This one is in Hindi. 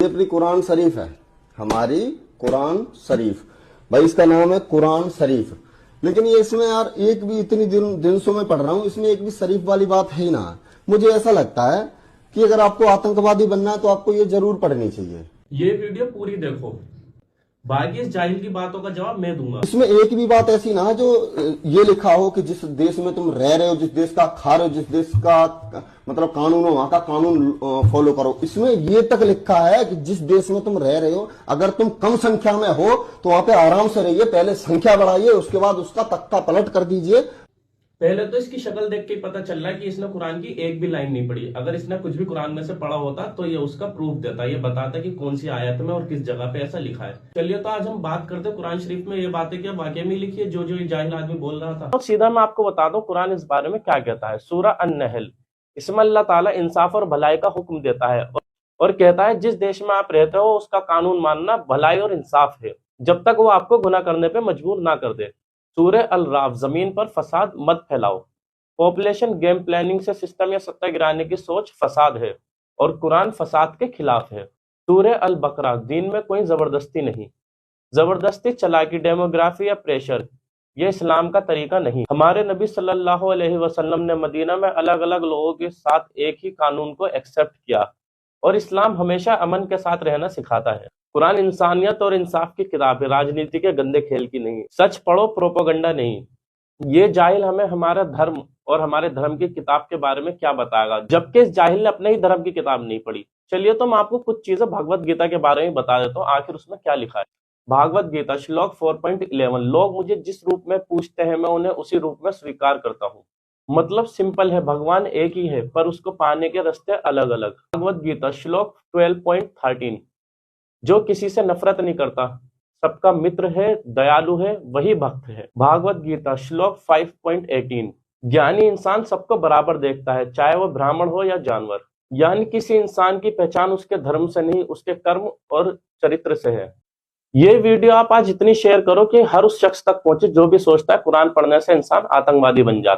अपनी कुरान शरीफ है, हमारी कुरान शरीफ, भाई इसका नाम है कुरान शरीफ। लेकिन ये इसमें यार एक भी इतनी दिन से मैं पढ़ रहा हूँ, इसमें एक भी शरीफ वाली बात है ही ना। मुझे ऐसा लगता है कि अगर आपको आतंकवादी बनना है तो आपको ये जरूर पढ़नी चाहिए। ये वीडियो पूरी देखो, बाकी इस जाहिल की बातों का जवाब मैं दूंगा। इसमें एक भी बात ऐसी ना जो ये लिखा हो कि जिस देश में तुम रह रहे हो, जिस देश का खा रहे हो, जिस देश का मतलब कानून हो वहां का कानून फॉलो करो। इसमें ये तक लिखा है कि जिस देश में तुम रह रहे हो अगर तुम कम संख्या में हो तो वहां पे आराम से रहिए, पहले संख्या बढ़ाइए, उसके बाद उसका तख्ता पलट कर दीजिए। पहले तो इसकी शक्ल देख के पता चल रहा है कि इसने कुरान की एक भी लाइन नहीं पढ़ी। अगर इसने कुछ भी कुरान में से पढ़ा होता तो ये उसका प्रूफ देता, ये बताता कि कौन सी आयत में और किस जगह पे ऐसा लिखा है। चलिए तो आज हम बात करते हैं कुरान शरीफ में ये बातें क्या वाकई में लिखी है, जो ये जाहिल आदमी बोल रहा था। तो सीधा मैं आपको बता दूं कुरान इस बारे में क्या कहता है। सूरह अन-नहल, इसमें अल्लाह ताला इंसाफ और भलाई का हुक्म देता है और कहता है जिस देश में आप रहते हो उसका कानून मानना भलाई और इंसाफ है, जब तक वो आपको गुनाह करने पे मजबूर ना कर दे। सूरह अल-राफ, जमीन पर फसाद मत फैलाओ। पॉपुलेशन गेम प्लानिंग से सिस्टम या सत्ता गिराने की सोच फसाद है और कुरान फसाद के खिलाफ है। सूरह अल बकरा, दीन में कोई जबरदस्ती नहीं। जबरदस्ती, चालाकी, डेमोग्राफी या प्रेशर, ये इस्लाम का तरीका नहीं। हमारे नबी सल्लल्लाहु अलैहि वसल्लम ने मदीना में अलग अलग लोगों के साथ एक ही कानून को एक्सेप्ट किया और इस्लाम हमेशा अमन के साथ रहना सिखाता है। कुरान इंसानियत और इंसाफ की किताब है, राजनीति के गंदे खेल की नहीं। सच पढ़ो, प्रोपेगेंडा नहीं। ये जाहिल हमें हमारा धर्म और हमारे धर्म की किताब के बारे में क्या बताएगा, जबकि इस जाहिल ने अपने ही धर्म की किताब नहीं पढ़ी। चलिए तो मैं आपको कुछ चीजें भगवत गीता के बारे में बता देता हूँ, आखिर उसमें क्या लिखा है। भागवत गीता श्लोक 4.11, लोग मुझे जिस रूप में पूछते हैं मैं उन्हें उसी रूप में स्वीकार करता हूँ। मतलब सिंपल है, भगवान एक ही है पर उसको पाने के रास्ते अलग अलग। भागवत गीता श्लोक 12.13, जो किसी से नफरत नहीं करता, सबका मित्र है, दयालु है, वही भक्त है। भागवत गीता श्लोक 5.18, ज्ञानी इंसान सबको बराबर देखता है, चाहे वो ब्राह्मण हो या जानवर। यानी किसी इंसान की पहचान उसके धर्म से नहीं, उसके कर्म और चरित्र से है। ये वीडियो आप आज इतनी शेयर करो कि हर उस शख्स तक पहुंचे जो भी सोचता है कुरान पढ़ने से इंसान आतंकवादी बन जाता है।